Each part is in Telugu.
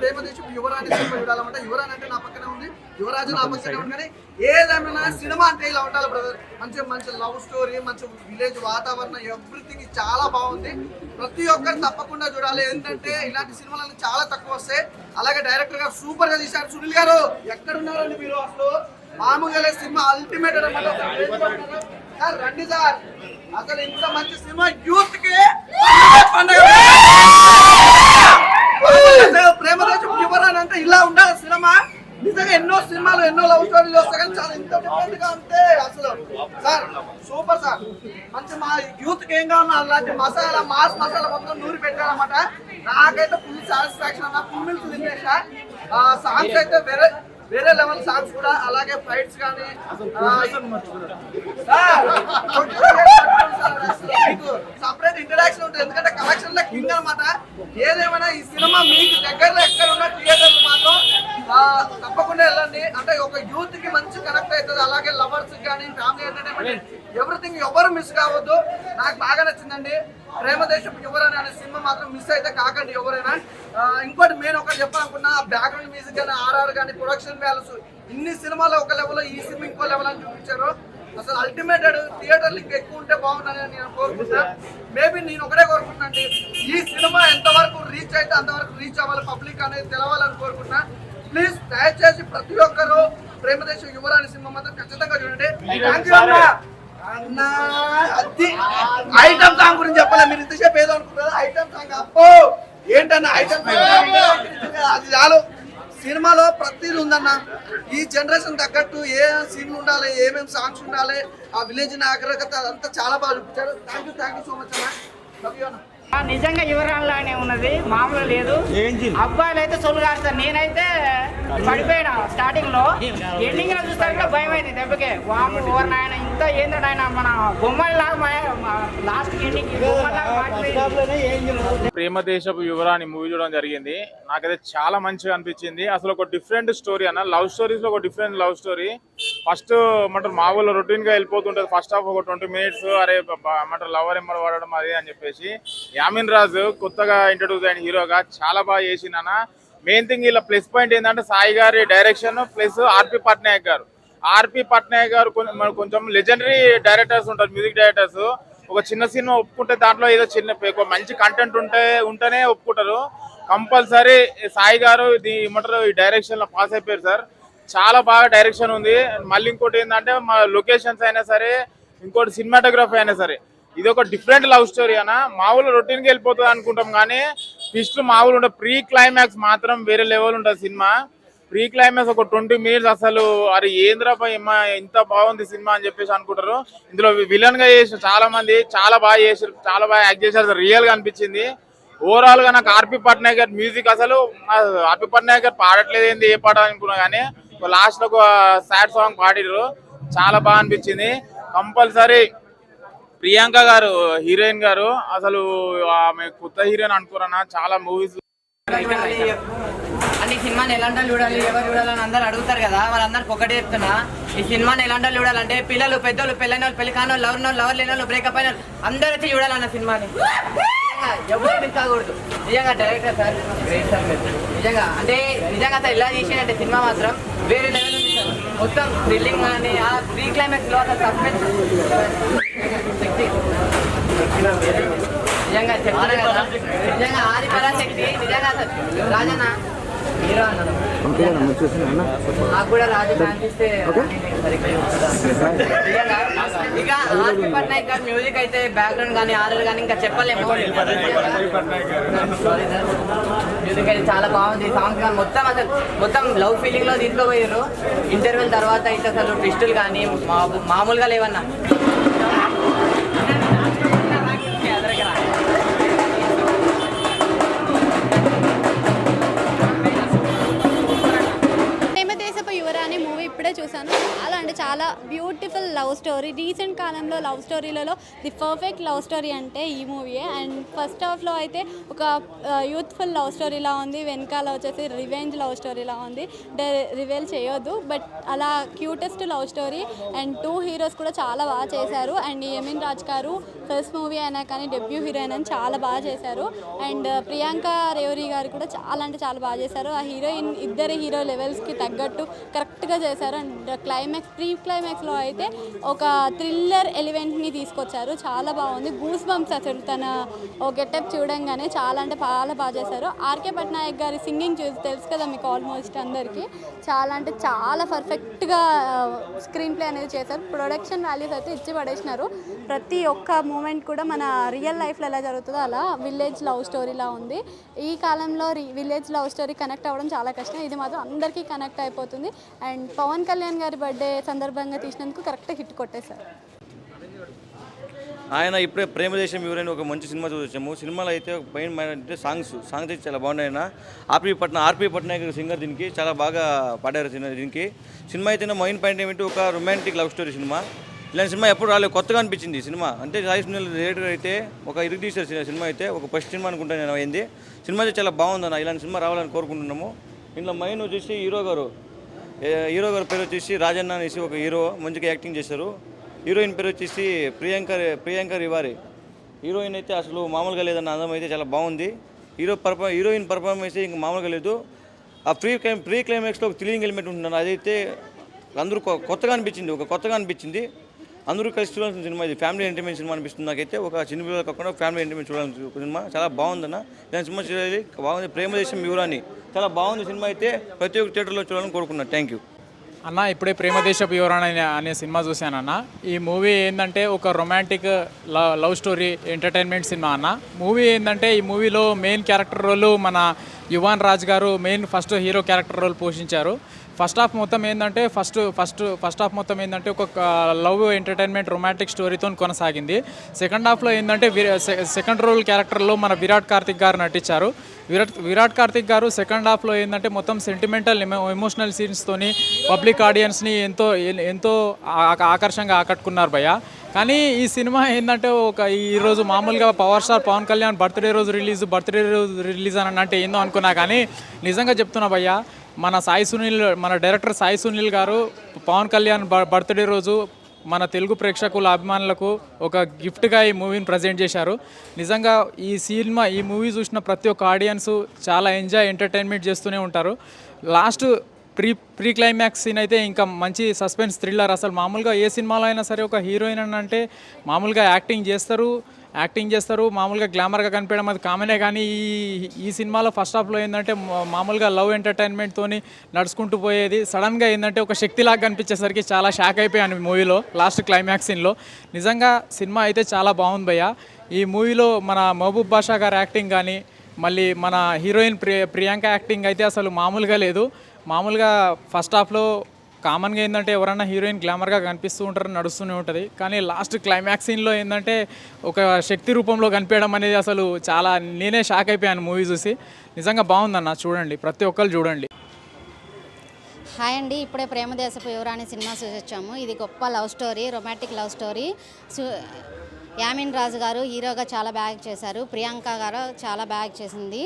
ప్రేమదేశం యువరాణి సినిమా చూడాలన్నమాట. యువరాణి అంటే నా పక్కనే ఉంది, యువరాజు నా పక్కనే ఉంది. కానీ ఏదేమైనా సినిమా అంటే ఇలా ఉండాలి బ్రదర్. మంచి మంచి లవ్ స్టోరీ, మంచి విలేజ్ వాతావరణం, ఎవ్రీథింగ్ చాలా బాగుంది. ప్రతి ఒక్కరు తప్పకుండా చూడాలి. ఏంటంటే ఇలాంటి సినిమాలు చాలా తక్కువ వస్తాయి. అలాగే డైరెక్టర్ గారు సూపర్ గా తీశారు. సునీల్ గారు ఎక్కడున్నారండి మీరు? అసలు మామూలుగా సినిమా అల్టిమేట్ అనమాట. రండి సార్, అసలు ఇంత మంచి సినిమా యూత్ కి పండుగ. ప్రేమదేశం యువరాణి అంటే ఇలా ఉండాలి సినిమా. నిజంగా ఎన్నో సినిమాలు, ఎన్నో లవ్ స్టోరీలు వస్తాయి కానీ చాలా ఇంత డిఫరెంట్ గా ఉంటే అసలు సార్ సూపర్ సార్. మంచి మా యూత్ కి ఏం కావాలన్నా అలాంటి మసాలా, మాస్ మసాలా మొత్తం నూరి పెట్టారన్నమాట. నాకైతే ఫుల్ సాటిస్ఫాక్షన్ అన్న. ఫుల్ తినేసా. సాంగ్స్ అయితే వేరే లెవెల్ సాంగ్స్ కూడా. అలాగే ఫైట్స్ కానీ మీకు సపరేట్ ఇంటరాక్షన్ ఉంటుంది. ఎందుకంటే కలెక్షన్ లో కింగ్ అనమాట. ఏదేమైనా ఈ సినిమా మీకు దగ్గరలో ఎక్కడ ఉన్న థియేటర్లు మాత్రం తప్పకుండా వెళ్ళండి. అంటే ఒక యూత్ కి మంచి కనెక్ట్ అవుతుంది. అలాగే లవర్స్ కానీ ఫ్యామిలీ ఎంటర్టైన్మెంట్ ఎవ్రీథింగ్ ఎవరు మిస్ కావద్దు. నాకు బాగా నచ్చిందండి. ప్రేమదేశం యువరాణి అనే సినిమా మాత్రం మిస్ అయితే కాకండి ఎవరైనా. ఇంకోటి నేను ఒకటి చెప్పాలనుకున్నా, బ్యాక్గ్రౌండ్ మ్యూజిక్ కానీ, ఆర్ఆర్ కానీ, ప్రొడక్షన్ వాల్యూస్, ఇన్ని సినిమాలు ఒక లెవెల్, ఈ సినిమా ఇంకో లెవెల్ అని చూపించారు. అసలు అల్టిమేటెడ్. థియేటర్లు ఇంకా ఎక్కువ ఉంటే బాగుందని నేను కోరుకుంటున్నా. మేబీ నేను ఒకటే కోరుకుంటున్నా అండి, ఈ సినిమా ఎంతవరకు రీచ్ అయితే అంతవరకు రీచ్ అవ్వాలి, పబ్లిక్ అనేది తెలవాలని కోరుకుంటున్నా. ప్లీజ్ దయచేసి ప్రతి ఒక్కరు ప్రేమదేశం యువరాణి సినిమా మాత్రం ఖచ్చితంగా చూడండి. థ్యాంక్ యూ అన్న. అది ఐటమ్ సాంగ్ గురించి చెప్పాలి. మీరు ఇంతసేపు ఏదో అనుకుంటారు ఐటమ్ సాంగ్. అప్పో ఏంటన్నా ఐటమ్ సాంగ్, అది చాలు. సినిమాలో ప్రతిదీ ఉందన్న. ఈ జనరేషన్ తగ్గట్టు ఏ సీన్లు ఉండాలి, ఏమేమి సాంగ్స్ ఉండాలి, ఆ విలేజ్ నాగరికత అదంతా చాలా బాగా చూపించారు. థ్యాంక్ యూ సో మచ్ అన్న. లవ్ యూ అన్న. నిజంగా యువరాణిలానే ఉన్నది, మామూలు లేదు. అబ్బాయిలు అయితే సొల్లు కాస్తారు. నేనైతే పడిపోయినా స్టార్టింగ్ లో. ఎండింగ్ లో చూస్తే భయం అయింది దెబ్బకే. వాము ఓవర్ నాయన ఇంత ఏంటంటే ఆయన మన బొమ్మలాగా లాస్ట్ ఎండింగ్ ప్రేమదేశపు యువరాణి మూవీ చూడడం జరిగింది. నాకైతే చాలా మంచిగా అనిపించింది. అసలు ఒక డిఫరెంట్ స్టోరీ అన్న. లవ్ స్టోరీస్ లో ఒక డిఫరెంట్ లవ్ స్టోరీ. ఫస్ట్ ఏమంటారు మామూలు రొటీన్ గా వెళ్ళిపోతుంటది. ఫస్ట్ హాఫ్ ఒక 20 minutes అరే ఏమంటారు లవర్ ఎంబర్ పడడం అదే అని చెప్పేసి. యామిన్ రాజు కొత్తగా ఇంట్రడ్యూస్ అయిన హీరోగా చాలా బాగా చేసిందన్న. మెయిన్ థింగ్ ఇలా ప్లస్ పాయింట్ ఏంటంటే సాయి గారి డైరెక్షన్ ప్లస్ ఆర్పి పట్నాయక్ గారు కొంచెం లెజెండరీ డైరెక్టర్స్ ఉంటారు, మ్యూజిక్ డైరెక్టర్స్. ఒక చిన్న సినిమా ఒప్పుకుంటే దాంట్లో ఏదో చిన్న మంచి కంటెంట్ ఉంటేనే ఒప్పుకుంటారు. కంపల్సరీ సాయి గారు ఏమంటారు ఈ డైరెక్షన్ లో పాస్ అయిపోయారు సార్. చాలా బాగా డైరెక్షన్ ఉంది. మళ్ళీ ఇంకోటి ఏంటంటే మా లొకేషన్స్ అయినా సరే, ఇంకోటి సినిమాటోగ్రఫీ అయినా సరే, ఇది ఒక డిఫరెంట్ లవ్ స్టోరీ అన్న. మామూలు రొటీన్ గా వెళ్ళిపోతుంది అనుకుంటాం కానీ ట్విస్ట్ మామూలు ఉంటుంది. ప్రీ క్లైమాక్స్ మాత్రం వేరే లెవెల్ ఉంటుంది సినిమా. ప్రీ క్లైమాక్స్ ఒక 20 minutes అసలు అరే ఏంద్రాపై ఇంత బాగుంది సినిమా అని చెప్పేసి అనుకుంటారు. ఇందులో విలన్ గా చేసిన చాలా మంది చాలా బాగా చేశారు, చాలా బాగా యాక్ట్ చేశారు. రియల్ గా అనిపించింది. ఓవరాల్ గా నాకు ఆర్పి పట్నాయక్ గారి మ్యూజిక్ అసలు ఆర్పి పట్నాయక్ గారు పాడట్లేదు ఏంది ఏ పాట అనుకున్నా కానీ లాస్ట్ లో ఒక సాడ్ సాంగ్ పాడిరు. చాలా బాగా అనిపించింది. కంపల్సరీ ప్రియాంక గారు హీరోయిన్ గారు అసలు ఆమె కొత్త హీరోయిన్ అనుకోరన్నా. చాలా మూవీస్ అంటే ఈ సినిమాని ఎలాంటి చూడాలి, ఎవరు చూడాలని అందరు అడుగుతారు కదా. వాళ్ళందరికి ఒకటే చెప్తున్నా, ఈ సినిమాని ఎలాంటి చూడాలంటే పిల్లలు, పెద్దోళ్ళు, పెళ్ళైన వాళ్ళు, పెళ్లి కాని వాళ్ళు, లవర్ లేని వాళ్ళు, బ్రేకప్ అయిన అందరూ వచ్చి చూడాలన్న సినిమాని. ఎవరు మిస్ కాకూడదు. నిజంగా డైరెక్టర్ సార్ గ్రేట్ సార్. నిజంగా అంటే నిజంగా అసలు ఇలా చేసినట్టే సినిమా మాత్రం వేరే లెవెల్ ఉంది సార్. మొత్తం థ్రిల్లింగ్ కానీ ఆ ప్రీ క్లైమాక్స్ లో అసలు సస్పెన్స్ నిజంగా చెప్తాను కదా. నిజంగా ఆది పరాశక్తి నిజంగా అసలు రాజన్న హీరో అన్నాను. నాకు కూడా రాజు అనిపిస్తే ఇక ఆర్పి పట్నాయక్ గారు మ్యూజిక్ అయితే బ్యాక్గ్రౌండ్ కానీ ఆర్ఆర్ కానీ ఇంకా చెప్పలేము. మ్యూజిక్ అయితే చాలా బాగుంది. సాంగ్స్ కానీ మొత్తం లవ్ ఫీలింగ్ లో తీసుకోపోయారు. ఇంటర్వెల్ తర్వాత అయితే అసలు ట్విస్టులు కానీ మామూలుగా లేవన్నా. ప్రేమదేశపు యువరాణి మూవీ ఇప్పుడే చూసాను. చాలా బ్యూటిఫుల్ లవ్ స్టోరీ. రీసెంట్ కాలంలో లవ్ స్టోరీలలో ది పర్ఫెక్ట్ లవ్ స్టోరీ అంటే ఈ మూవీయే. అండ్ ఫస్ట్ హాఫ్లో అయితే ఒక యూత్ఫుల్ లవ్ స్టోరీలా ఉంది, వెనకాల వచ్చేసి రివెంజ్ లవ్ స్టోరీలా ఉంది. రివీల్ చేయొద్దు, బట్ అలా cutest love story. And 2 heroes కూడా చాలా బాగా చేశారు. అండ్ యమీన్ రాజ్ గారు ఫస్ట్ మూవీ అయినా కానీ డెబ్యూ హీరోయిన్ అని చాలా బాగా చేశారు. అండ్ ప్రియాంక రేవరి గారు కూడా చాలా అంటే చాలా బాగా చేశారు. ఆ హీరోయిన్ ఇద్దరు హీరో లెవెల్స్కి తగ్గట్టు కరెక్ట్గా చేశారు. అండ్ ప్రీ క్లైమాక్స్లో అయితే ఒక థ్రిల్లర్ ఎలిమెంట్ని తీసుకొచ్చారు, చాలా బాగుంది. గూస్ బంప్స్ అసలు తన ఒక గెటప్ చూడంగానే చాలా అంటే చాలా బాగా చేశారు. ఆర్కే పట్నాయక్ గారి సింగింగ్ చూసి తెలుసు కదా మీకు ఆల్మోస్ట్ అందరికీ, చాలా అంటే చాలా పర్ఫెక్ట్గా స్క్రీన్ ప్లే అనేది చేశారు. ప్రొడక్షన్ వాల్యూస్ అయితే ఇచ్చి పడేసినారు. ప్రతి ఒక్క మూమెంట్ కూడా మన రియల్ లైఫ్లో ఎలా జరుగుతుందో అలా విలేజ్ లవ్ స్టోరీలా ఉంది. ఈ కాలంలో విలేజ్ లవ్ స్టోరీ కనెక్ట్ అవ్వడం చాలా కష్టం, ఇది మాత్రం అందరికీ కనెక్ట్ అయిపోతుంది. అండ్ పవన్ కళ్యాణ్ గారి బర్త్డే సందర్భంగా తీసినందుకు కరెక్ట్గా హిట్ కొట్టేశారు. ఆయన ఇప్పుడే ప్రేమదేశం ఎవరైనా ఒక మంచి సినిమా చూసాము. సినిమాలో అయితే మెయిన్ అంటే సాంగ్స్ అయితే చాలా బాగున్నాయి. ఆయన ఆర్పి పట్నాయక్ సింగర్ దీనికి చాలా బాగా పాడారు దీనికి. సినిమా అయితే మెయిన్ పాయింట్ ఏమిటి, ఒక రొమాంటిక్ లవ్ స్టోరీ సినిమా. ఇలాంటి సినిమా ఎప్పుడు రాలేదు, కొత్తగా అనిపించింది సినిమా. అంటే సాయి సునీల్ డైరెక్టర్ అయితే ఒక ఇరుగు తీసారు సినిమా అయితే, ఒక ఫస్ట్ సినిమా అనుకుంటాను నేను అయింది. సినిమా అయితే చాలా బాగుందన్న, ఇలాంటి సినిమా రావాలని కోరుకుంటున్నాము. ఇంట్లో మెయిన్ వచ్చేసి హీరో గారు పేరు వచ్చేసి రాజన్న అనేసి ఒక హీరో మంచిగా యాక్టింగ్ చేశారు. హీరోయిన్ పేరు వచ్చేసి ప్రియాంక రివారి. హీరోయిన్ అయితే అసలు మామూలుగా లేదన్న, అందం అయితే చాలా బాగుంది. హీరోయిన్ పర్ఫార్మెన్స్ ఇంకా మామూలుగా లేదు. ఆ ప్రీ క్లైమాక్స్లో ఒక థ్రిల్లింగ్ ఎలిమెంట్ ఉంటున్నాను, అదైతే అందరూ కొత్తగా అనిపించింది. అందరూ కలిసి చూడాల్సిన సినిమా ఇది. ఫ్యామిలీ ఎంటర్టైన్మెంట్ సినిమా అనిపిస్తుంది నాకైతే. ఒక చిన్న పిల్లలు కాకుండా ఫ్యామిలీ ఎంటర్టైన్మెంట్ చూడాల్సిన సినిమా, చాలా బాగుందన్న. ఇలాంటి సినిమా చూడాలి, బాగుంది. ప్రేమదేశం యువరాణి చాలా బాగుంది సినిమా అయితే, ప్రతి ఒక్క థియేటర్లో చూడాలని కోరుకున్నాను. థ్యాంక్ యూ అన్న. ఇప్పుడే ప్రేమదేశపు యువరాణి అనే సినిమా చూశానన్న. ఈ మూవీ ఏంటంటే ఒక romantic love story entertainment cinema అన్న. మూవీ ఏంటంటే ఈ మూవీలో మెయిన్ క్యారెక్టర్ రోల్ మన యువన్ రాజ్ గారు ఫస్ట్ హీరో క్యారెక్టర్ రోల్ పోషించారు. ఫస్ట్ హాఫ్ మొత్తం ఏంటంటే ఒక లవ్ ఎంటర్టైన్మెంట్ రొమాంటిక్ స్టోరీతో కొనసాగింది. సెకండ్ హాఫ్లో ఏంటంటే సెకండ్ రోల్ క్యారెక్టర్లో మన విరాట్ కార్తిక్ గారు నటించారు. విరాట్ కార్తిక్ గారు సెకండ్ హాఫ్లో ఏంటంటే మొత్తం సెంటిమెంటల్ ఎమోషనల్ సీన్స్తోని పబ్లిక్ ఆడియన్స్ని ఎంతో ఆకర్షంగా ఆకట్టుకున్నారు భయ్య. కానీ ఈ సినిమా ఏంటంటే ఈరోజు మామూలుగా power star Pawan Kalyan birthday రోజు రిలీజ్ అని అంటే ఏందో అనుకున్నా, కానీ నిజంగా చెప్తున్నా భయ్య, మన డైరెక్టర్ సాయి సునీల్ గారు పవన్ కళ్యాణ్ బర్త్డే రోజు మన తెలుగు ప్రేక్షకుల అభిమానులకు ఒక గిఫ్ట్గా ఈ మూవీని ప్రజెంట్ చేశారు. నిజంగా ఈ మూవీ చూసిన ప్రతి ఒక్క ఆడియన్స్ చాలా ఎంటర్టైన్మెంట్ చేస్తూనే ఉంటారు. లాస్ట్ ప్రీ క్లైమాక్స్ సీన్ అయితే ఇంకా మంచి సస్పెన్స్ థ్రిల్లర్. అసలు మామూలుగా ఏ సినిమాలో అయినా సరే ఒక హీరోయిన్ అని అంటే మామూలుగా యాక్టింగ్ చేస్తారు, మామూలుగా గ్లామర్గా కనిపించడం అది కామనే. కానీ ఈ సినిమాలో ఫస్ట్ హాఫ్లో ఏంటంటే మామూలుగా లవ్ ఎంటర్టైన్మెంట్తోని నడుచుకుంటూ పోయేది సడన్గా ఏంటంటే ఒక శక్తిలాగా కనిపించేసరికి చాలా షాక్ అయిపోయాను మూవీలో లాస్ట్ క్లైమాక్స్ సీన్లో. నిజంగా సినిమా అయితే చాలా బాగుంది భయ్య. ఈ మూవీలో మన మహబూబ్ బాషా గారి యాక్టింగ్ కానీ, మళ్ళీ మన హీరోయిన్ ప్రియాంక యాక్టింగ్ అయితే అసలు మామూలుగా లేదు. మామూలుగా ఫస్ట్ హాఫ్లో కామన్గా ఏంటంటే ఎవరైనా హీరోయిన్ గ్లామర్గా కనిపిస్తూ ఉంటారు, నడుస్తూనే ఉంటుంది. కానీ లాస్ట్ క్లైమాక్స్ సీన్లో ఏంటంటే ఒక శక్తి రూపంలో కనిపించడం అనేది అసలు చాలా నేనే షాక్ అయిపోయాను మూవీ చూసి. నిజంగా బాగుందన్న, చూడండి, ప్రతి ఒక్కరు చూడండి. హాయ్ అండి, ఇప్పుడే ప్రేమదేశపు యువరాణి సినిమా చూసొచ్చాము. ఇది గొప్ప love story, romantic love story. Yamin Raju garu హీరోగా చాలా బాగా చేశారు, ప్రియాంక గారు చాలా బాగా చేసింది.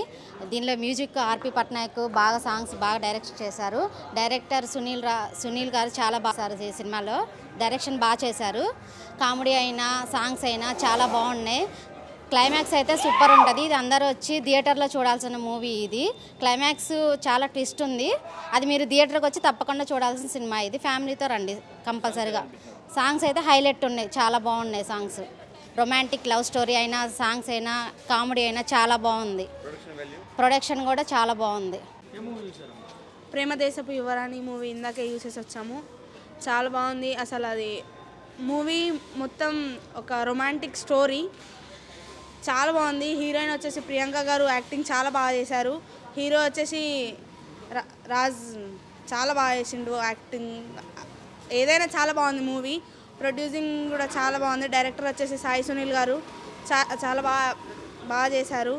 దీనిలో మ్యూజిక్ ఆర్పి పట్నాయక్ బాగా సాంగ్స్ బాగా డైరెక్ట్ చేశారు. డైరెక్టర్ సునీల్ గారు చాలా బాగా చేశారు. ఈ సినిమాలో డైరెక్షన్ బాగా చేశారు. కామెడీ అయినా సాంగ్స్ అయినా చాలా బాగున్నాయి. క్లైమాక్స్ అయితే సూపర్ ఉంటుంది. ఇది అందరూ వచ్చి థియేటర్లో చూడాల్సిన మూవీ ఇది. క్లైమాక్స్ చాలా ట్విస్ట్ ఉంది, అది మీరు థియేటర్కి వచ్చి తప్పకుండా చూడాల్సిన సినిమా ఇది. ఫ్యామిలీతో రండి కంపల్సరీగా. సాంగ్స్ అయితే హైలైట్ ఉన్నాయి, చాలా బాగున్నాయి సాంగ్స్. రొమాంటిక్ లవ్ స్టోరీ అయినా, సాంగ్స్ అయినా, కామెడీ అయినా చాలా బాగుంది. ప్రొడక్షన్ కూడా చాలా బాగుంది. ప్రేమదేశపు యువరాణి మూవీ ఇందాకే చూసేసి వచ్చాము, చాలా బాగుంది. అసలు అది మూవీ మొత్తం ఒక రొమాంటిక్ స్టోరీ, చాలా బాగుంది. హీరోయిన్ వచ్చేసి ప్రియాంక గారు యాక్టింగ్ చాలా బాగా చేశారు. హీరో వచ్చేసి రాజ్ చాలా బాగా చేసిండు యాక్టింగ్. ఏదైనా చాలా బాగుంది మూవీ. ప్రొడ్యూసింగ్ కూడా చాలా బాగుంది. డైరెక్టర్ వచ్చేసి సాయి సునీల్ గారు చాలా బాగా చేశారు.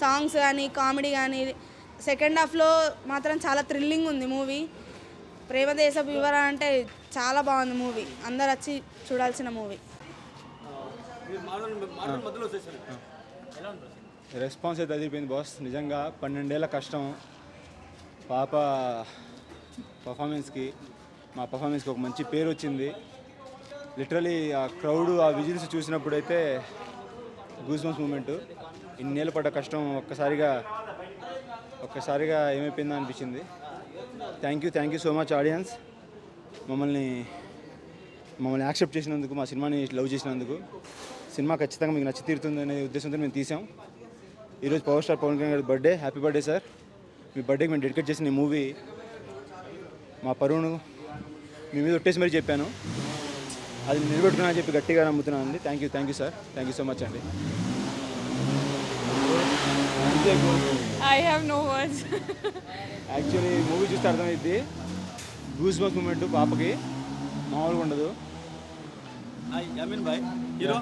సాంగ్స్ కానీ, కామెడీ కానీ, సెకండ్ హాఫ్లో మాత్రం చాలా థ్రిల్లింగ్ ఉంది మూవీ. ప్రేమదేశపు యువరాణి అంటే చాలా బాగుంది మూవీ, అందరు వచ్చి చూడాల్సిన మూవీ. రెస్పాన్స్ అయితే అదిరిపోయింది బాస్. నిజంగా 12 ఏళ్ళ కష్టం పాప పర్ఫార్మెన్స్కి, మా పర్ఫార్మెన్స్కి ఒక మంచి పేరు వచ్చింది. లిటరలీ ఆ క్రౌడ్, ఆ విజిల్స్ చూసినప్పుడైతే గూస్ బంప్స్ మూమెంట్. ఇన్నేళ్ళు పడ్డ కష్టం ఒక్కసారిగా ఏమైపోయిందో అనిపించింది. Thank you so much audience, మమ్మల్ని యాక్సెప్ట్ చేసినందుకు, మా సినిమాని లవ్ చేసినందుకు. సినిమా ఖచ్చితంగా మీకు నచ్చి తీరుతుంది అనే ఉద్దేశంతో మేము తీసాం. ఈరోజు పవర్ స్టార్ పవన్ కళ్యాణ్ గారి బర్త్డే. Happy birthday sir. మీ బర్త్డేకి మేము డెడికేట్ చేసిన ఈ మూవీ మా పరువును మీ మీద ఒట్టేసి మరీ చెప్పాను, అది నిలబెట్టుకున్నా చెప్పి గట్టిగా నమ్ముతున్నాను అండి. Thank you sir. Thank you so much అండి. I have no words. Actually movie చూస్తే అర్థమైంది, గూస్ బంప్స్ మూమెంట్ పాపకి మామూలుగా ఉండదు. यामिन भाई हीरो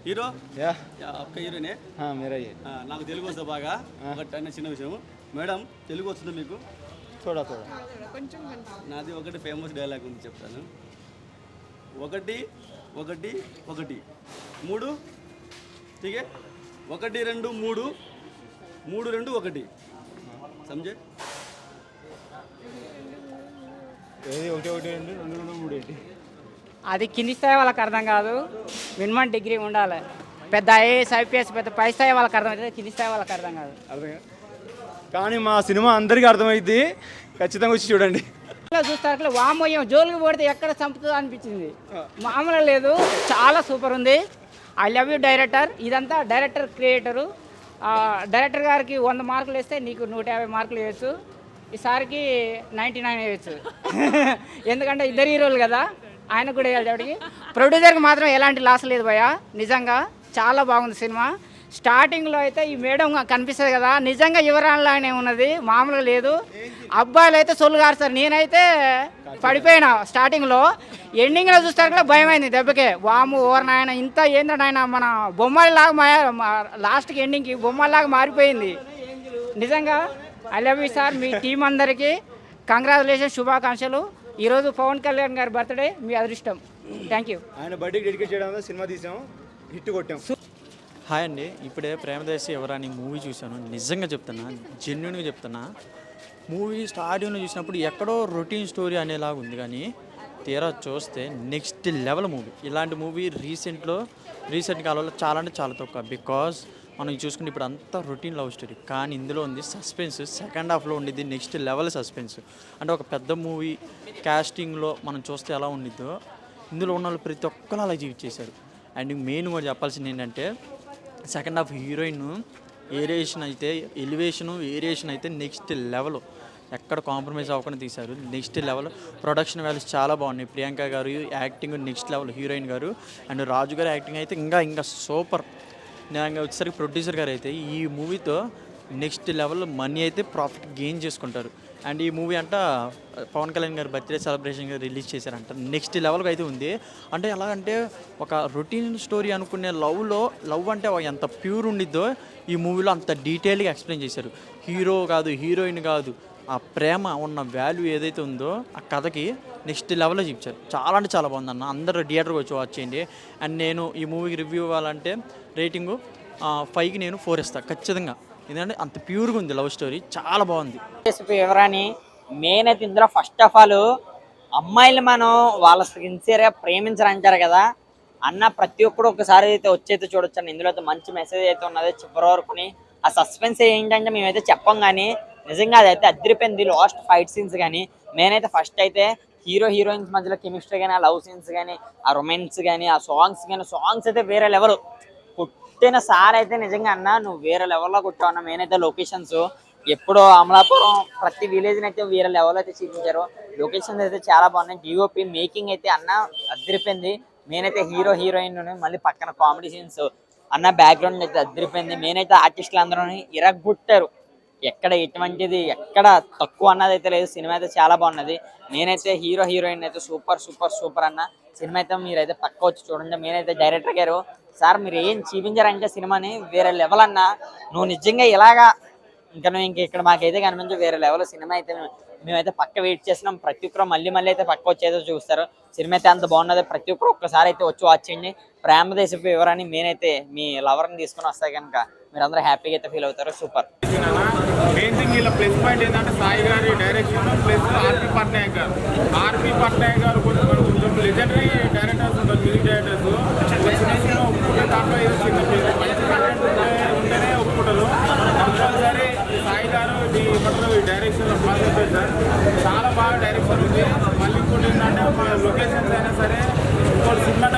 हीरो యా आपका हीरो ने మేరా నాకు తెలుగు వస్తుంది బాగా. ఒకటి అన్న చిన్న విషయం, మేడం తెలుగు వస్తుంది మీకు? చూడా నాది ఒకటి ఫేమస్ డైలాగ్ ఉంది, చెప్తాను. 1 1 1 3 ठीक है 1 2 3 3 2 1 समझे? ఏది 1 1 2 2 2 3 ఏంటి? అది కింది స్థాయి వాళ్ళకి అర్థం కాదు, మినిమం డిగ్రీ ఉండాలి. పెద్ద ఐఏఎస్ ఐపీఎస్ పెద్ద పై స్థాయి వాళ్ళకి అర్థమవుతుంది, కింది స్థాయి వాళ్ళకి అర్థం కాదు. కానీ మా సినిమా అందరికీ అర్థమైంది, ఖచ్చితంగా వచ్చి చూడండి. చూస్తారు వామోయం జోలికి పడితే ఎక్కడ చంపుతుందో అనిపించింది, మామూలు లేదు. చాలా సూపర్ ఉంది. I love you director. ఇదంతా డైరెక్టర్ క్రియేటరు. డైరెక్టర్ గారికి 100 మార్కులు వేస్తే నీకు 150 మార్కులు వేయచ్చు, ఈసారికి 99 వేయచ్చు. ఎందుకంటే ఇద్దరు హీరోలు కదా, ఆయన కూడా వేయాలి. కాబట్టి ప్రొడ్యూసర్కి మాత్రం ఎలాంటి లాస్ లేదు భయ. నిజంగా చాలా బాగుంది సినిమా. స్టార్టింగ్లో అయితే ఈ మేడం కనిపిస్తుంది కదా, నిజంగా యువరాణిలానే ఉన్నది, మామూలుగా లేదు. అబ్బాయిలు అయితే సొల్లు గారుస్తారు, నేనైతే పడిపోయినా స్టార్టింగ్లో. ఎండింగ్లో చూస్తారు కూడా భయం అయింది దెబ్బకే. వాము ఓవర్ నాయన ఇంత ఏంటంటే ఆయన మన బొమ్మలాగా లాస్ట్కి ఎండింగ్కి బొమ్మలాగా మారిపోయింది. నిజంగా I love you sir. Me team అందరికీ కంగ్రాచులేషన్, శుభాకాంక్షలు. ఈరోజు పవన్ కళ్యాణ్ గారి బర్త్డే, మీ అదృష్టం. Thank you. ఆయన బర్త్డేకి డెడికేట్ చేయడం సినిమా తీసాం, హిట్ కొట్టాం. హాయ్ అండి, ఇప్పుడే ప్రేమదేశి యువరాణి మూవీ చూశాను. నిజంగా చెప్తున్నా, జెన్యున్గా చెప్తున్నా. మూవీ స్టార్టింగ్లో చూసినప్పుడు ఎక్కడో రొటీన్ స్టోరీ అనేలాగా ఉంది, కానీ తీరా చూస్తే నెక్స్ట్ లెవెల్ మూవీ. ఇలాంటి మూవీ రీసెంట్ కాలంలో చాలా అంటే చాలా తక్కువ. బికాజ్ మనం చూసుకుంటే ఇప్పుడు అంతా రొటీన్ లవ్ స్టోరీ, కానీ ఇందులో ఉంది సస్పెన్స్. సెకండ్ హాఫ్లో ఉండిద్ది నెక్స్ట్ లెవెల్ సస్పెన్స్. అంటే ఒక పెద్ద మూవీ క్యాస్టింగ్లో మనం చూస్తే ఎలా ఉండిద్దో ఇందులో ఉన్న వాళ్ళు ప్రతి ఒక్కరు అలా జీవించేశారు. అండ్ మెయిన్ కూడా చెప్పాల్సింది ఏంటంటే, సెకండ్ హాఫ్ హీరోయిన్ వేరియేషన్ అయితే నెక్స్ట్ లెవెల్. ఎక్కడ కాంప్రమైజ్ అవ్వకుండా తీశారు, నెక్స్ట్ లెవెల్. ప్రొడక్షన్ వాల్యూస్ చాలా బాగున్నాయి. ప్రియాంక గారు యాక్టింగ్ నెక్స్ట్ లెవెల్, హీరోయిన్ గారు. అండ్ రాజు గారి యాక్టింగ్ అయితే ఇంకా సూపర్. నేను వచ్చేసరికి ప్రొడ్యూసర్ గారు అయితే ఈ మూవీతో నెక్స్ట్ లెవెల్ మనీ అయితే ప్రాఫిట్ గెయిన్ చేసుకుంటారు. అండ్ ఈ మూవీ అంట పవన్ కళ్యాణ్ గారు బర్త్డే సెలబ్రేషన్గా రిలీజ్ చేశారంట. నెక్స్ట్ లెవెల్కి అయితే ఉంది. అంటే ఎలా అంటే ఒక రొటీన్ స్టోరీ అనుకునే లవ్ అంటే ఎంత ప్యూర్ ఉండిద్దో ఈ మూవీలో అంత డీటెయిల్గా ఎక్స్ప్లెయిన్ చేశారు. హీరో కాదు, హీరోయిన్ కాదు, ఆ ప్రేమ ఉన్న వాల్యూ ఏదైతే ఉందో ఆ కథకి నెక్స్ట్ లెవెల్లో చూపించారు. చాలా అంటే చాలా బాగుందన్న. అందరూ థియేటర్కి వచ్చి వాచ్ చేయండి. అండ్ నేను ఈ మూవీకి రివ్యూ ఇవ్వాలంటే రేటింగు 5కి నేను 4 ఇస్తాను ఖచ్చితంగా. ఎందుకంటే అంత ప్యూర్గా ఉంది లవ్ స్టోరీ, చాలా బాగుంది. ఎవరని మెయిన్ అయితే ఇందులో ఫస్ట్ ఆఫ్ ఆల్ అమ్మాయిలు మనం వాళ్ళ సిన్సియర్గా ప్రేమించారంటారు కదా అన్న, ప్రతి ఒక్కరు ఒకసారి అయితే వచ్చైతే చూడొచ్చు. ఇందులో అయితే మంచి మెసేజ్ అయితే ఉన్నది చివరి వరకుని. ఆ సస్పెన్స్ ఏంటంటే మేమైతే చెప్పం, కానీ నిజంగా అదైతే అదిరిపోయింది. లాస్ట్ ఫైట్ సీన్స్ కానీ మెయిన్ అయితే ఫస్ట్ అయితే హీరోయిన్స్ మధ్యలో కెమిస్ట్రీ కానీ, ఆ లవ్ సీన్స్ కానీ, ఆ రొమాన్స్ కానీ, ఆ సాంగ్స్ అయితే వేరే లెవెల్. కొట్టిన సార్ అయితే నిజంగా అన్న నువ్వు వేరే లెవెల్లో కొట్టావు అన్న. మెయిన్ అయితే లొకేషన్స్ ఎప్పుడో అమలాపురం ప్రతి విలేజ్ని అయితే వేరే లెవెల్ అయితే చూపించారు. లొకేషన్స్ అయితే చాలా బాగున్నాయి. డిఓపి మేకింగ్ అయితే అన్న అదిరిపోయింది. మెయిన్ అయితే హీరోయిన్ మళ్ళీ పక్కన కామెడీ సీన్స్ అన్న, బ్యాక్గ్రౌండ్ అయితే అదిరిపోయింది. మెయిన్ అయితే ఆర్టిస్టులు అందరూ ఇరగొట్టారు. ఎక్కడ ఎటువంటిది ఎక్కడ తక్కువ అన్నది అయితే లేదు. సినిమా అయితే చాలా బాగున్నది. నేనైతే హీరోయిన్ అయితే సూపర్ అన్న. సినిమా అయితే మీరైతే పక్క వచ్చి చూడండి. నేనైతే డైరెక్టర్ గారు సార్ మీరు ఏం చూపించారంటే సినిమాని వేరే లెవెల్ అన్న. నువ్వు నిజంగా ఇలాగా ఇంకా ఇక్కడ మాకైతే కనిపించే వేరే లెవెల్ సినిమా అయితే మేమైతే పక్క వెయిట్ చేసినాం. ప్రతి ఒక్కరు మళ్ళీ అయితే పక్క వచ్చేదో చూస్తారు. సినిమా అయితే అంత బాగున్నది. ప్రతి ఒక్కరు ఒక్కసారి అయితే వచ్చి వాచ్ చేయండి. ప్రేమదేశపు వివరాన్ని నేనైతే మీ లవర్ని తీసుకుని వస్తే కనుక మీరందరూ హ్యాపీగా అయితే ఫీల్ అవుతారు. సూపర్. మెయిన్ థింగ్ ఇలా ప్లస్ పాయింట్ ఏంటంటే సాయి గారి డైరెక్షన్ ప్లస్ ఆర్పి పట్నాయక్ గారు కొంచెం లెజెండరీ డైరెక్టర్స్ ఉంటారు, మ్యూజిక్ డైరెక్టర్స్. దాంట్లో ఏదో చిన్న మంచి కంటెంట్ ఉంటేనే ఒప్పుకుంటారు. కంపల్సరీ సాయి గారు ఈ డైరెక్షన్ సార్ చాలా బాగా డైరెక్షన్ ఉంది. మళ్ళీ ఇంకోటి ఏంటంటే లొకేషన్స్ అయినా సరే ఇంకోటి సినిమా